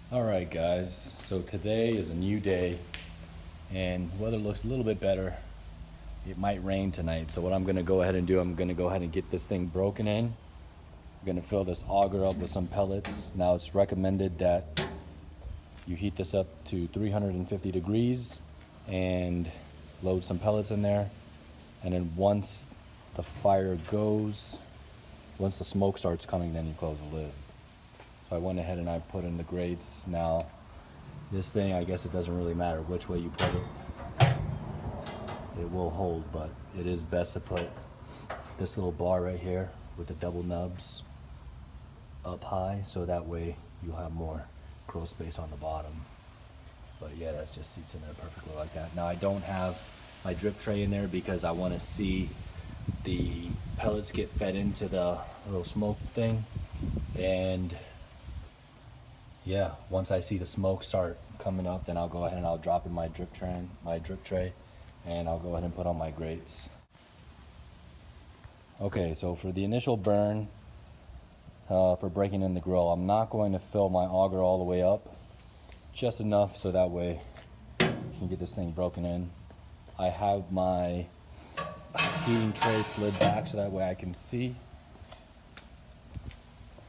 Alright guys, so today is a new day and weather looks a little bit better. It might rain tonight, so what I'm gonna go ahead and do, I'm gonna go ahead and get this thing broken in. I'm gonna fill this auger up with some pellets. Now it's recommended that you heat this up to 350 degrees and load some pellets in there. And then once the smoke starts coming, then you close the lid. So I went ahead and I put in the grates. Now, this thing, I guess it doesn't really matter which way you put it. It will hold, but it is best to put this little bar right here with the double nubs up high, so that way you'll have more grow space on the bottom. But yeah, that just seats in there perfectly like that. Now I don't have my drip tray in there because I want to see the pellets get fed into the little smoke thing. And yeah, once I see the smoke start coming up, then I'll go ahead and I'll drop in my drip tray, and I'll go ahead and put on my grates. Okay, so for the initial burn, for breaking in the grill, I'm not going to fill my auger all the way up, just enough so that way I can get this thing broken in. I have my heating tray slid back so that way I can see.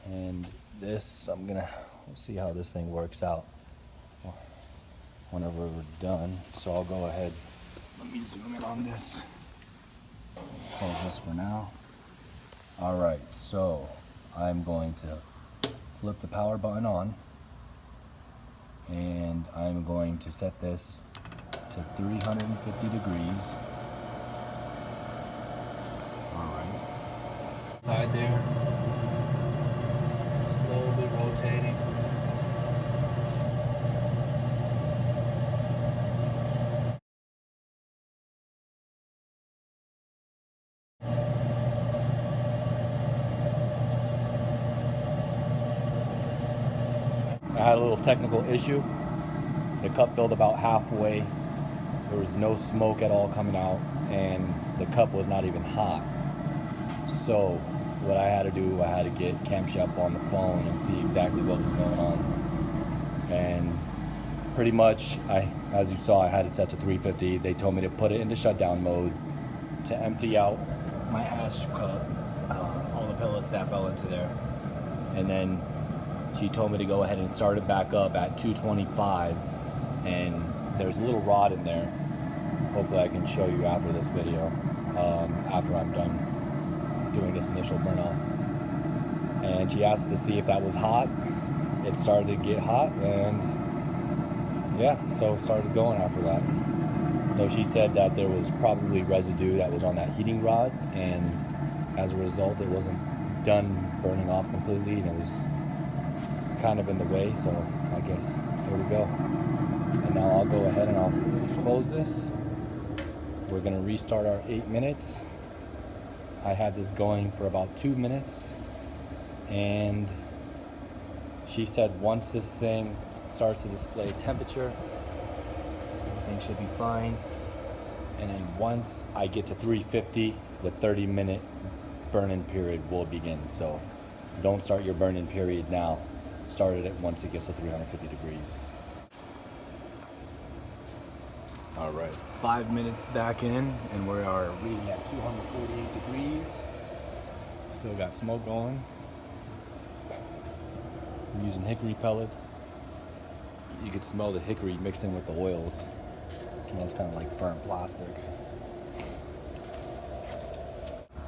And this, we'll see how this thing works out whenever we're done. So I'll go ahead, let me zoom in on this. Close this for now. All right, so I'm going to flip the power button on, and I'm going to set this to 350 degrees. All right. Side there, slowly rotating. I had a little technical issue. The cup filled about halfway. There was no smoke at all coming out, and the cup was not even hot. So what I had to do, I had to get Camp Chef on the phone and see exactly what was going on. And pretty much, as you saw, I had it set to 350. They told me to put it into shutdown mode to empty out my ash cup, all the pellets that fell into there. And then she told me to go ahead and start it back up at 225, and there's a little rod in there. Hopefully I can show you after this video, after I'm done doing this initial burn off. And she asked to see if that was hot. It started to get hot, and yeah, so it started going after that. So she said that there was probably residue that was on that heating rod, and as a result it wasn't done burning off completely, and it was kind of in the way. So I guess here we go. And now I'll go ahead and I'll close this. We're gonna restart our 8 minutes. I had this going for about 2 minutes, and she said once this thing starts to display temperature, everything should be fine. And then once I get to 350, the 30-minute burn-in period will begin. So don't start your burn-in period now. Start it once it gets to 350 degrees. All right, 5 minutes back in, and we are reading at 248 degrees. Still got smoke going. I'm using hickory pellets. You can smell the hickory mixing with the oils. It smells kind of like burnt plastic.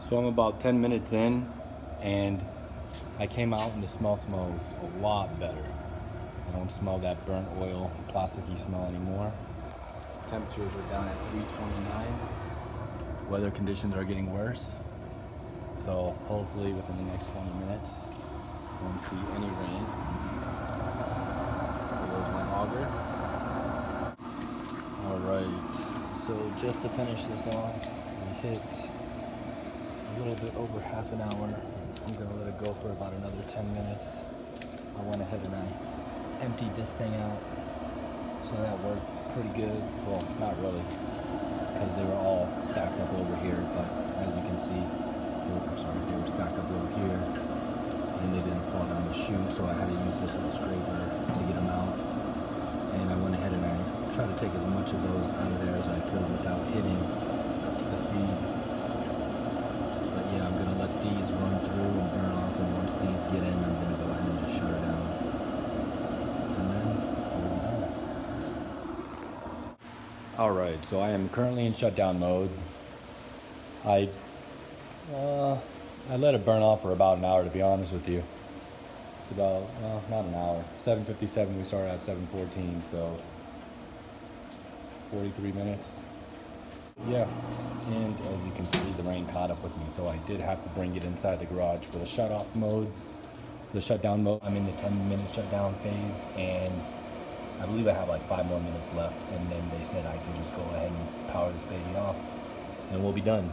So I'm about 10 minutes in, and I came out and the smell smells a lot better. I don't smell that burnt oil, plasticky smell anymore. Temperatures are down at 329. Weather conditions are getting worse. So hopefully within the next 20 minutes, we won't see any rain. There goes my auger. All right, so just to finish this off, we hit a little bit over half an hour. I'm gonna let it go for about another 10 minutes. I went ahead and I emptied this thing out, so that worked pretty good. Well, not really, because they were all stacked up over here, but as you can see, they were stacked up over here. and they didn't fall down the chute, so I had to use this little scraper to get them out. And I went ahead and I tried to take as much of those out of there as I could without hitting the feed. But yeah, I'm gonna let these run through and burn off, and once these get in, I'm gonna go ahead and just shut her down. And then we'll be done. Alright, so I am currently in shutdown mode. I let it burn off for about an hour, to be honest with you. It's about, not an hour. 7:57, we started at 7:14, so 43 minutes. Yeah, and as you can see, the rain caught up with me, so I did have to bring it inside the garage for the shut-off mode, the shutdown mode. I'm in the 10-minute shutdown phase, and I believe I have like 5 more minutes left, and then they said I can just go ahead and power this baby off, and we'll be done.